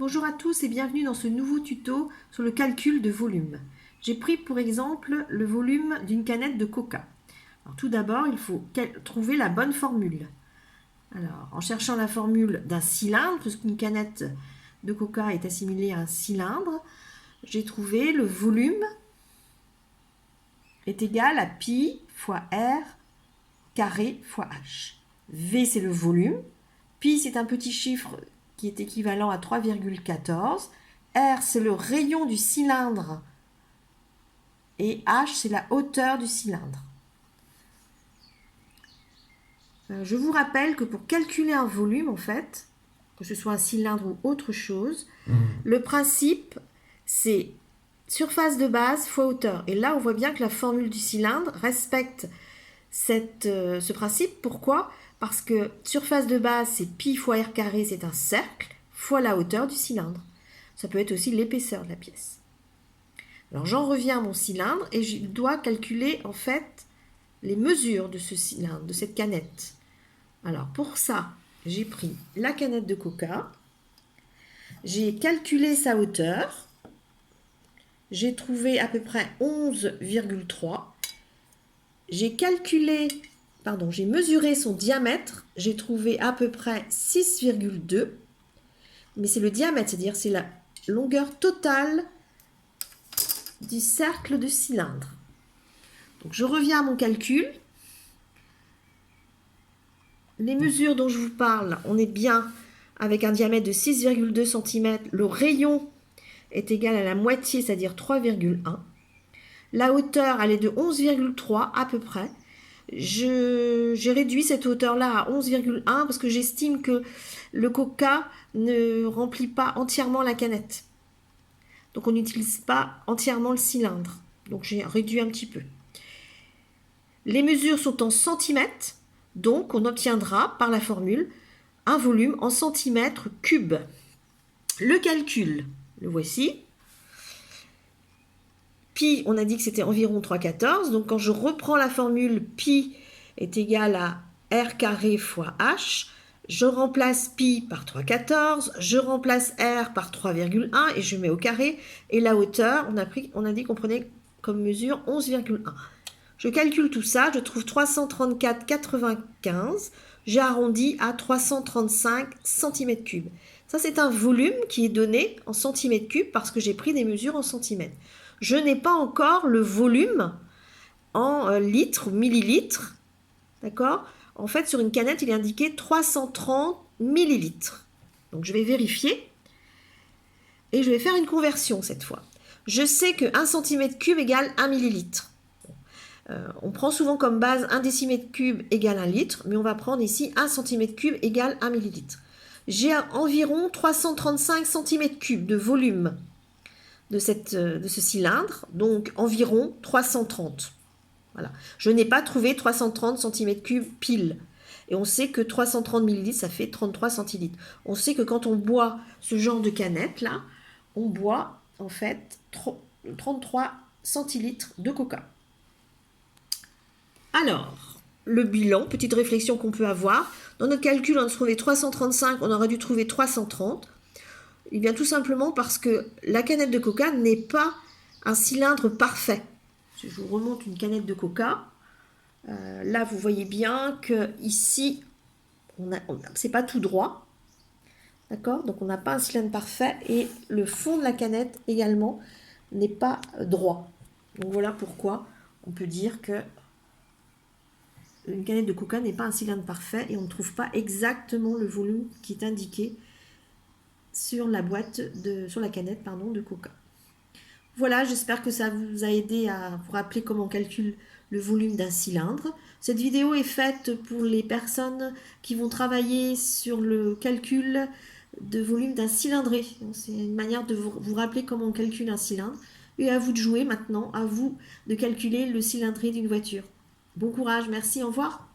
Bonjour à tous et bienvenue dans ce nouveau tuto sur le calcul de volume. J'ai pris pour exemple le volume d'une canette de coca. Alors, tout d'abord, il faut trouver la bonne formule. Alors, en cherchant la formule d'un cylindre, puisqu'une canette de coca est assimilée à un cylindre, j'ai trouvé le volume est égal à pi fois r carré fois h. V, c'est le volume. Pi, c'est un petit chiffre qui est équivalent à 3,14. R, c'est le rayon du cylindre. Et H, c'est la hauteur du cylindre. Je vous rappelle que pour calculer un volume, en fait, que ce soit un cylindre ou autre chose, le principe, c'est surface de base fois hauteur. Et là, on voit bien que la formule du cylindre respecte ce principe. Pourquoi ? Parce que surface de base, c'est pi fois r carré, c'est un cercle, fois la hauteur du cylindre. Ça peut être aussi l'épaisseur de la pièce. Alors j'en reviens à mon cylindre et je dois calculer en fait les mesures de ce cylindre, de cette canette. Alors pour ça, j'ai pris la canette de coca, j'ai calculé sa hauteur, j'ai trouvé à peu près 11,3. J'ai mesuré son diamètre, j'ai trouvé à peu près 6,2, mais c'est le diamètre, c'est-à-dire c'est la longueur totale du cercle de cylindre. Donc je reviens à mon calcul. Les mesures dont je vous parle, on est bien avec un diamètre de 6,2 cm, le rayon est égal à la moitié, c'est-à-dire 3,1. La hauteur, elle est de 11,3 à peu près. J'ai réduit cette hauteur-là à 11,1 parce que j'estime que le coca ne remplit pas entièrement la canette. Donc on n'utilise pas entièrement le cylindre. Donc j'ai réduit un petit peu. Les mesures sont en centimètres, donc on obtiendra par la formule un volume en centimètres cubes. Le calcul, le voici. Pi, on a dit que c'était environ 3,14. Donc quand je reprends la formule, pi est égal à r carré fois h. Je remplace pi par 3,14. Je remplace r par 3,1 et je mets au carré. Et la hauteur, on a dit qu'on prenait comme mesure 11,1. Je calcule tout ça, je trouve 334,95. J'ai arrondi à 335 cm3. Ça, c'est un volume qui est donné en centimètres cubes parce que j'ai pris des mesures en centimètres. Je n'ai pas encore le volume en litres ou millilitres. D'accord ? En fait, sur une canette, il est indiqué 330 millilitres. Donc, je vais vérifier. Et je vais faire une conversion cette fois. Je sais que 1 cm3 égale 1 millilitre. On prend souvent comme base 1 décimètre cube égale 1 litre, mais on va prendre ici 1 cm3 égale 1 millilitre. J'ai environ 335 cm3 de volume de ce cylindre, donc environ 330. Voilà. Je n'ai pas trouvé 330 cm3 pile. Et on sait que 330 millilitres, ça fait 33 centilitres. On sait que quand on boit ce genre de canette là, on boit en fait 33 centilitres de coca. Alors, le bilan, petite réflexion qu'on peut avoir. Dans notre calcul, on a trouvé 335, on aurait dû trouver 330. Eh bien, tout simplement parce que la canette de coca n'est pas un cylindre parfait. Je vous remonte une canette de coca. Là, vous voyez bien que ici, c'est pas tout droit. D'accord ? Donc, on n'a pas un cylindre parfait et le fond de la canette également n'est pas droit. Donc, voilà pourquoi on peut dire que une canette de coca n'est pas un cylindre parfait et on ne trouve pas exactement le volume qui est indiqué sur la canette de coca. Voilà, j'espère que ça vous a aidé à vous rappeler comment on calcule le volume d'un cylindre. Cette vidéo est faite pour les personnes qui vont travailler sur le calcul de volume d'un cylindré. C'est une manière de vous rappeler comment on calcule un cylindre. Et à vous de jouer maintenant, à vous de calculer le cylindré d'une voiture. Bon courage, merci, au revoir.